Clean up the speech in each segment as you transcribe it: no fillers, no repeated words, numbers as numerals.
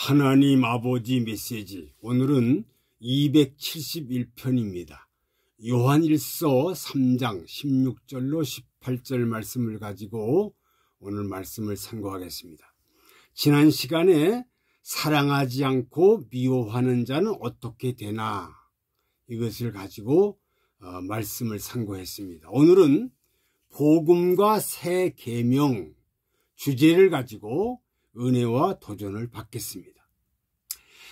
하나님 아버지 메시지, 오늘은 271편입니다. 요한일서 3장 16절로 18절 말씀을 가지고 오늘 말씀을 상고하겠습니다. 지난 시간에 사랑하지 않고 미워하는 자는 어떻게 되나, 이것을 가지고 말씀을 상고했습니다. 오늘은 복음과 새 계명 주제를 가지고 은혜와 도전을 받겠습니다.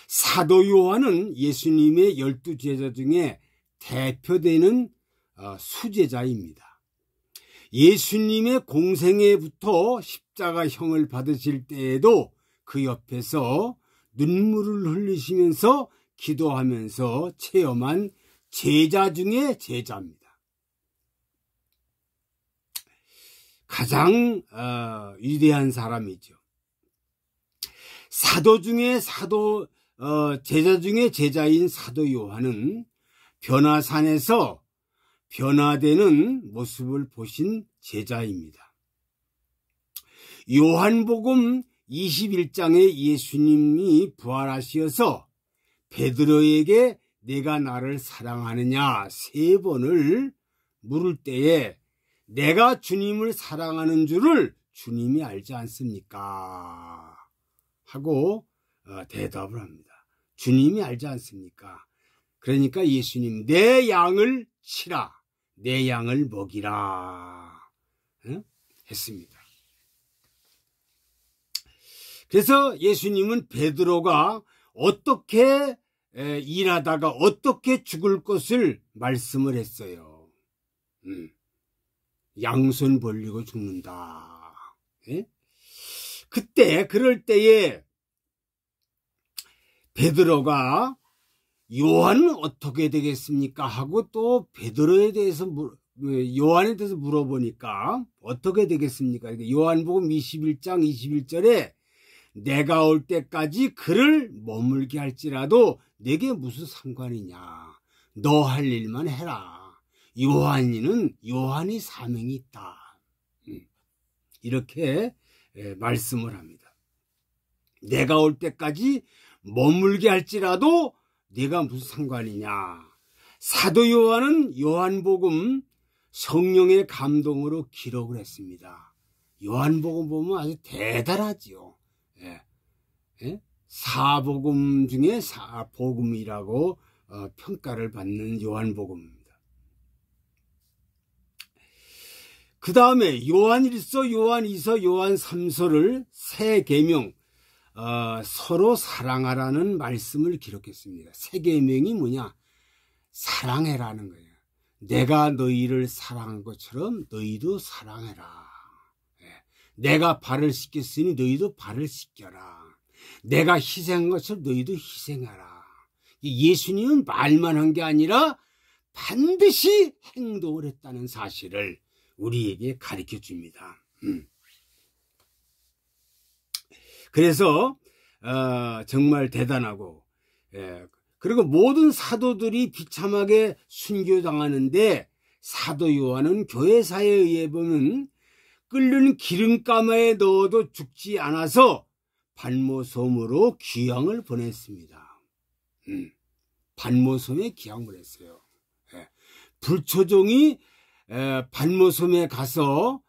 사도 요한은 예수님의 12제자 중에 대표되는 수제자입니다. 예수님의 공생애부터 십자가형을 받으실 때에도 그 옆에서 눈물을 흘리시면서 기도하면서 체험한 제자 중에 제자입니다. 가장 위대한 사람이죠. 사도 중에 제자 중에 제자인 사도 요한은 변화산에서 변화되는 모습을 보신 제자입니다. 요한복음 21장에 예수님이 부활하시어서 베드로에게 내가 나를 사랑하느냐 3번을 물을 때에 내가 주님을 사랑하는 줄을 주님이 알지 않습니까? 하고 대답을 합니다. 주님이 알지 않습니까? 그러니까 예수님, 내 양을 치라, 내 양을 먹이라 했습니다. 그래서 예수님은 베드로가 어떻게 일하다가 어떻게 죽을 것을 말씀을 했어요. 양손 벌리고 죽는다. 그럴 때에 베드로가 요한은 어떻게 되겠습니까? 하고 또 베드로에 대해서 요한에 대해서 물어보니까 어떻게 되겠습니까? 요한복음 21장 21절에 내가 올 때까지 그를 머물게 할지라도 내게 무슨 상관이냐? 너 할 일만 해라. 요한이 사명이 있다. 이렇게 말씀을 합니다. 내가 올 때까지 머물게 할지라도 내가 무슨 상관이냐. 사도 요한은 요한복음 성령의 감동으로 기록을 했습니다. 요한복음 보면 아주 대단하지요. 사복음 중에 사복음이라고 평가를 받는 요한복음입니다. 그 다음에 요한일서, 요한이서, 요한3서를 새 계명, 서로 사랑하라는 말씀을 기록했습니다. 새 계명이 뭐냐? 사랑해라는 거예요. 내가 너희를 사랑한 것처럼 너희도 사랑해라. 내가 발을 씻겼으니 너희도 발을 씻겨라. 내가 희생한 것처럼 너희도 희생하라. 예수님은 말만 한 게 아니라 반드시 행동을 했다는 사실을 우리에게 가르쳐 줍니다. 그래서 정말 대단하고, 그리고 모든 사도들이 비참하게 순교당하는데 사도 요한은 교회사에 의해 보면 끓는 기름가마에 넣어도 죽지 않아서 반모섬으로 귀향을 보냈습니다. 반모섬에 귀향을 보냈어요. 불초종이 반모섬에 가서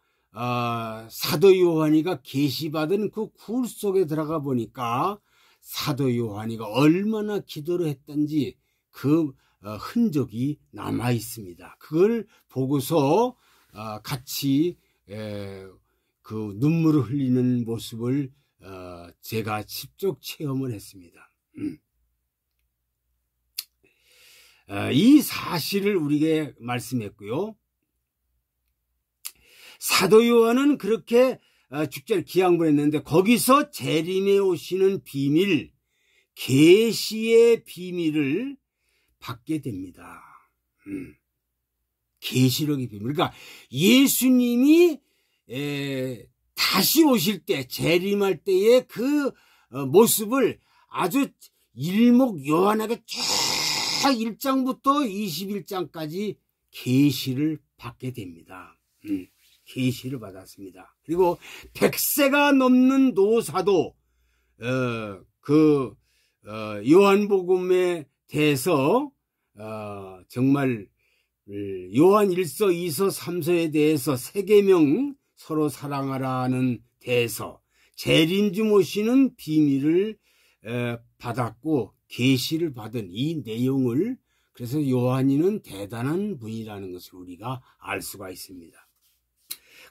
사도 요한이가 계시받은 그 굴 속에 들어가 보니까 사도 요한이가 얼마나 기도를 했던지 그 흔적이 남아 있습니다. 그걸 보고서 같이 그 눈물을 흘리는 모습을 제가 직접 체험을 했습니다. 이 사실을 우리에게 말씀했고요. 사도 요한은 그렇게 축제를 기양을 했는데 거기서 재림에 오시는 비밀, 계시의 비밀을 받게 됩니다. 계시록의 비밀. 그러니까 예수님이 다시 오실 때, 재림할 때의 그 모습을 아주 일목요연하게 쭉 1장부터 21장까지 계시를 받게 됩니다. 계시를 받았습니다. 그리고 100세가 넘는 노사도 그 요한복음에 대해서 정말 요한 1서, 2서, 3서에 대해서 세계명 서로 사랑하라는 데에서 재림주 모시는 비밀을 받았고 계시를 받은 이 내용을, 그래서 요한이는 대단한 분이라는 것을 우리가 알 수가 있습니다.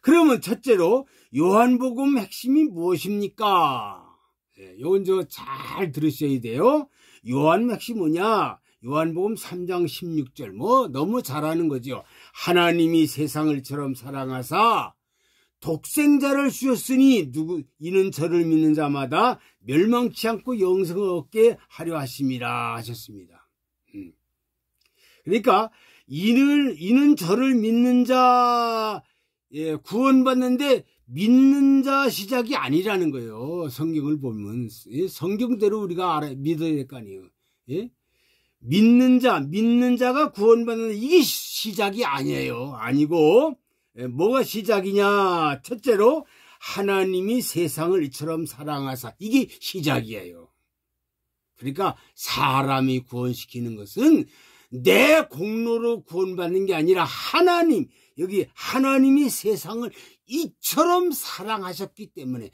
그러면 첫째로 요한복음 핵심이 무엇입니까? 이건 잘 들으셔야 돼요. 요한 핵심이 뭐냐? 요한복음 3장 16절 너무 잘 아는 거죠. 하나님이 세상을처럼 사랑하사 독생자를 주셨으니 이는 저를 믿는 자마다 멸망치 않고 영생을 얻게 하려 하심이라 하셨습니다. 그러니까 이는 저를 믿는 자 구원받는데 믿는 자 시작이 아니라는 거예요. 성경을 보면 성경대로 우리가 믿어야 될 거 아니에요. 믿는 자가 구원받는 이게 시작이 아니에요. 아니고 뭐가 시작이냐? 첫째로 하나님이 세상을 이처럼 사랑하사, 이게 시작이에요. 그러니까 사람이 구원시키는 것은 내 공로로 구원받는 게 아니라 여기 하나님이 세상을 이처럼 사랑하셨기 때문에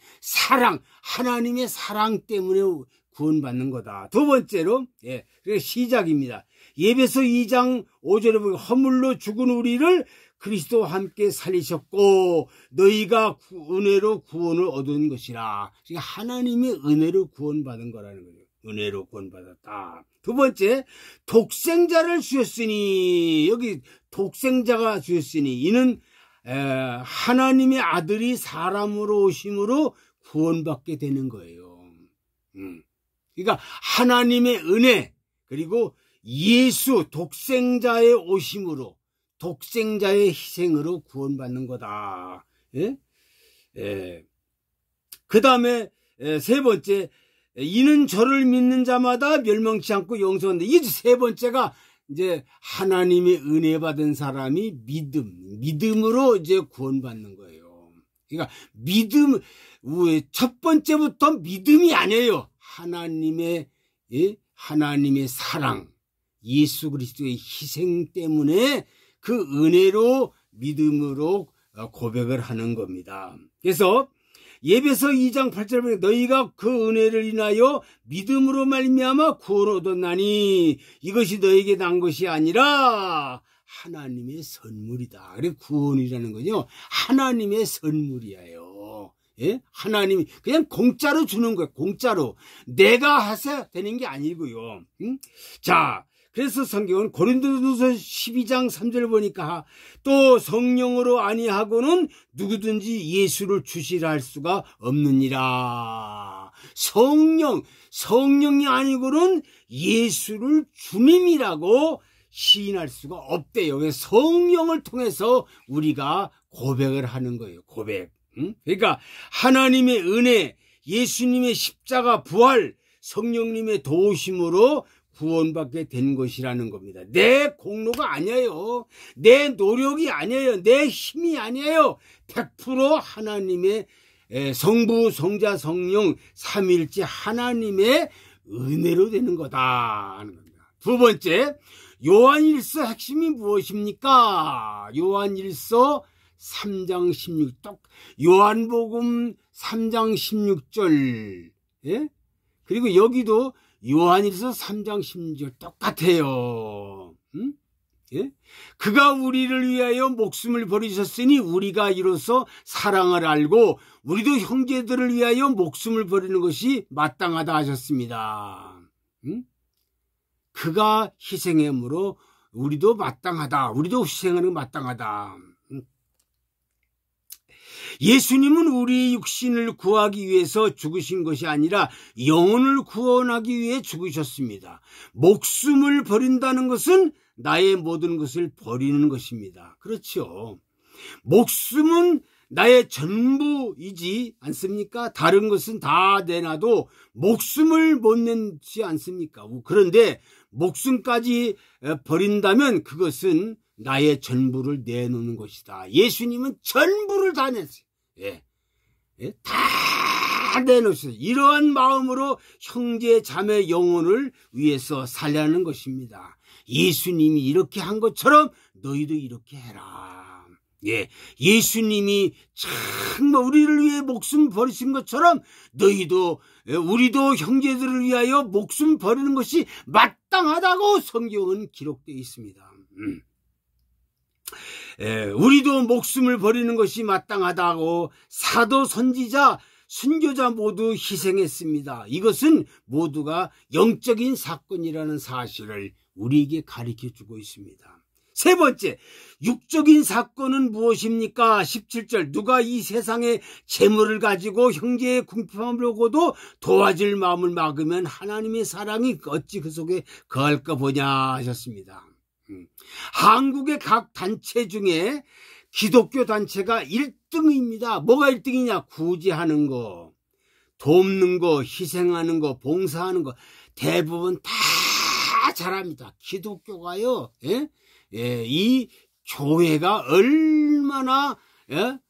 하나님의 사랑 때문에 구원받는 거다. 두 번째로 그게 시작입니다. 예배서 2장 5절에 보면 허물로 죽은 우리를 그리스도와 함께 살리셨고 너희가 은혜로 구원을 얻은 것이라. 그러니까 하나님의 은혜로 구원받은 거라는 거죠. 은혜로 구원받았다. 두 번째, 독생자를 주셨으니, 여기 독생자가 주셨으니 이는 하나님의 아들이 사람으로 오심으로 구원받게 되는 거예요. 그러니까 하나님의 은혜, 그리고 예수 독생자의 오심으로, 독생자의 희생으로 구원받는 거다. 그 다음에 세 번째, 이는 저를 믿는 자마다 멸망치 않고 영생한다. 이게 세 번째가 이제 하나님의 은혜 받은 사람이 믿음으로 이제 구원받는 거예요. 그러니까 첫 번째부터 믿음이 아니에요. 하나님의 사랑, 예수 그리스도의 희생 때문에 그 은혜로 믿음으로 고백을 하는 겁니다. 그래서 예배서 2장 8절에 보면 너희가 그 은혜를 인하여 믿음으로 말미암아 구원을 얻었나니 이것이 너에게 난 것이 아니라 하나님의 선물이다. 그래 구원이라는 거죠. 하나님의 선물이에요. 하나님이 그냥 공짜로 주는 거예요. 공짜로. 내가 하셔야 되는 게 아니고요. 자, 그래서 성경은 고린도전서 12장 3절을 보니까 또 성령으로 아니하고는 누구든지 예수를 주시라 할 수가 없느니라. 성령이 아니고는 예수를 주님이라고 시인할 수가 없대요. 그래서 성령을 통해서 우리가 고백을 하는 거예요. 고백. 그러니까 하나님의 은혜, 예수님의 십자가 부활, 성령님의 도우심으로 구원받게 된 것이라는 겁니다. 내 공로가 아니에요. 내 노력이 아니에요. 내 힘이 아니에요. 100% 하나님의 성부, 성자, 성령, 삼위일체 하나님의 은혜로 되는 거다 하는 겁니다. 두 번째, 요한일서 핵심이 무엇입니까? 요한일서 3장 16절, 요한복음 3장 16절, 그리고 여기도 요한일서 3장 16절 똑같아요. 그가 우리를 위하여 목숨을 버리셨으니 우리가 이로써 사랑을 알고 우리도 형제들을 위하여 목숨을 버리는 것이 마땅하다 하셨습니다. 그가 희생함으로 우리도 마땅하다. 우리도 희생하는 게 마땅하다. 예수님은 우리의 육신을 구하기 위해서 죽으신 것이 아니라 영혼을 구원하기 위해 죽으셨습니다. 목숨을 버린다는 것은 나의 모든 것을 버리는 것입니다. 그렇죠. 목숨은 나의 전부이지 않습니까? 다른 것은 다 내놔도 목숨을 못 내지 않습니까? 그런데 목숨까지 버린다면 그것은 나의 전부를 내놓는 것이다. 예수님은 전부를 다 냈어요. 다 다 내놓으셔서 이러한 마음으로 형제 자매 영혼을 위해서 살려는 것입니다. 예수님이 이렇게 한 것처럼 너희도 이렇게 해라. 예, 예수님이 정말 우리를 위해 목숨 버리신 것처럼 너희도, 우리도 형제들을 위하여 목숨 버리는 것이 마땅하다고 성경은 기록되어 있습니다. 우리도 목숨을 버리는 것이 마땅하다고 사도, 선지자, 순교자 모두 희생했습니다. 이것은 모두가 영적인 사건이라는 사실을 우리에게 가르쳐주고 있습니다. 세 번째, 육적인 사건은 무엇입니까? 17절, 누가 이 세상의 재물을 가지고 형제의 궁핍함을 보고도 도와줄 마음을 막으면 하나님의 사랑이 어찌 그 속에 거할까 보냐 하셨습니다. 한국의 각 단체 중에 기독교 단체가 1등입니다. 뭐가 1등이냐? 구제하는 거, 돕는 거, 희생하는 거, 봉사하는 거 대부분 다 잘합니다. 기독교가요. 이 교회가 얼마나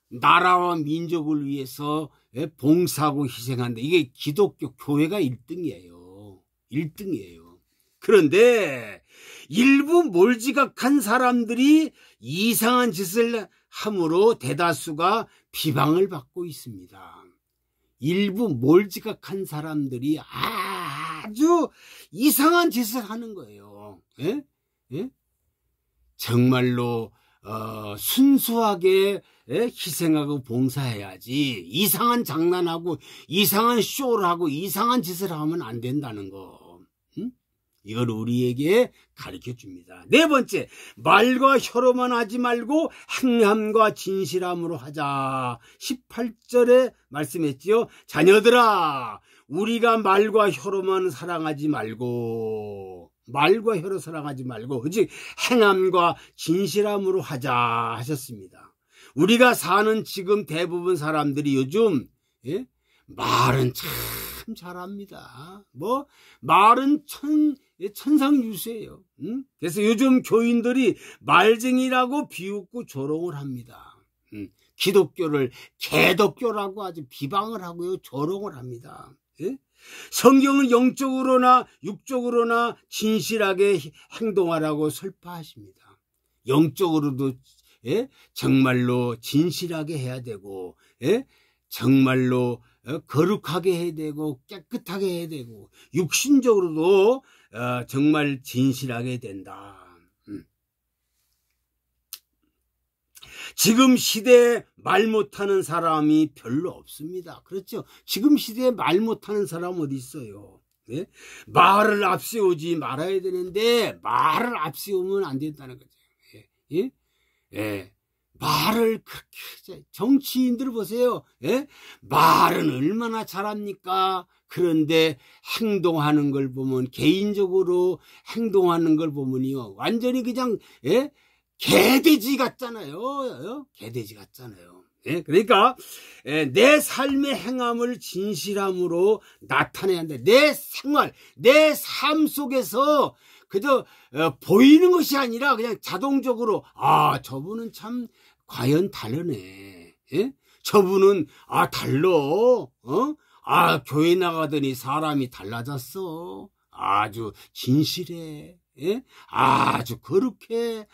나라와 민족을 위해서 봉사하고 희생한다. 이게 기독교 교회가 1등이에요. 1등이에요. 그런데 일부 몰지각한 사람들이 이상한 짓을 함으로 대다수가 비방을 받고 있습니다. 일부 몰지각한 사람들이 아주 이상한 짓을 하는 거예요. 정말로 순수하게 희생하고 봉사해야지 이상한 장난하고 이상한 쇼를 하고 이상한 짓을 하면 안 된다는 거. 이걸 우리에게 가르쳐 줍니다. 네 번째, 말과 혀로만 하지 말고 행함과 진실함으로 하자. 18절에 말씀했지요. 자녀들아, 우리가 말과 혀로만 사랑하지 말고, 말과 혀로 사랑하지 말고 즉 행함과 진실함으로 하자 하셨습니다. 우리가 사는 지금 대부분 사람들이 요즘 말은 참 잘합니다. 말은 천상유수예요. 그래서 요즘 교인들이 말쟁이라고 비웃고 조롱을 합니다. 기독교를 개독교라고 아주 비방을 하고요, 조롱을 합니다. 성경은 영적으로나 육적으로나 진실하게 행동하라고 설파하십니다. 영적으로도 정말로 진실하게 해야 되고, 정말로 거룩하게 해야 되고 깨끗하게 해야 되고, 육신적으로도 정말 진실하게 된다. 지금 시대에 말 못하는 사람이 별로 없습니다. 그렇죠? 지금 시대에 말 못하는 사람 어디 있어요? 말을 앞세우지 말아야 되는데 말을 앞세우면 안 된다는 거죠. 말을 그렇게, 정치인들 보세요. 말은 얼마나 잘합니까? 그런데 행동하는 걸 보면, 개인적으로 행동하는 걸 보면요, 완전히 그냥 개돼지 같잖아요. 개돼지 같잖아요. 그러니까 내 삶의 행함을 진실함으로 나타내야 한다. 내 생활, 내 삶 속에서 그저 보이는 것이 아니라 그냥 자동적으로 저분은 참 과연 다르네. 저분은 달러. 교회 나가더니 사람이 달라졌어. 아주 진실해. 아주 거룩해.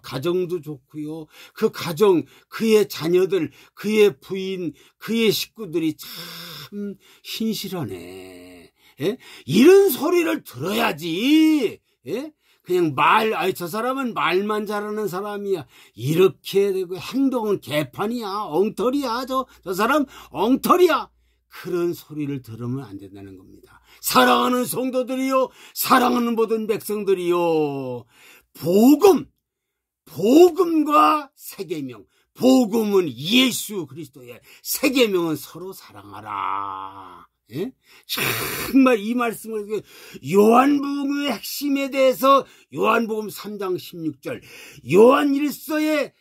가정도 좋고요. 그 가정, 그의 자녀들, 그의 부인, 그의 식구들이 참 신실하네. 이런 소리를 들어야지. 그냥 저 사람은 말만 잘하는 사람이야. 이렇게 되고 행동은 개판이야. 엉터리야. 저 사람 엉터리야. 그런 소리를 들으면 안 된다는 겁니다. 사랑하는 성도들이요, 사랑하는 모든 백성들이요, 복음과 세계명, 복음은 예수 그리스도의, 세계명은 서로 사랑하라. 정말 이 말씀을, 요한복음의 핵심에 대해서 요한복음 3장 16절, 요한일서의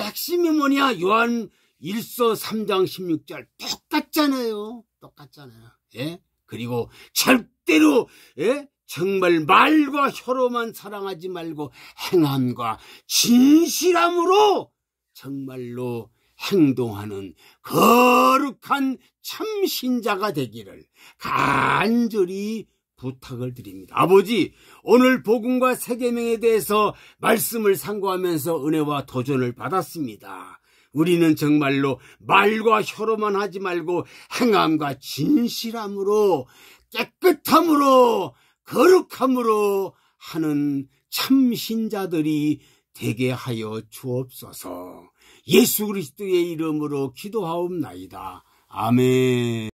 핵심이 뭐냐? 요한일서 3장 16절 똑같잖아요. 그리고 절대로 정말 말과 혀로만 사랑하지 말고 행함과 진실함으로 정말로 행동하는 거룩한 참신자가 되기를 간절히 부탁을 드립니다. 아버지, 오늘 복음과 세계명에 대해서 말씀을 상고하면서 은혜와 도전을 받았습니다. 우리는 정말로 말과 혀로만 하지 말고 행함과 진실함으로, 깨끗함으로, 거룩함으로 하는 참신자들이 되게 하여 주옵소서. 예수 그리스도의 이름으로 기도하옵나이다. 아멘.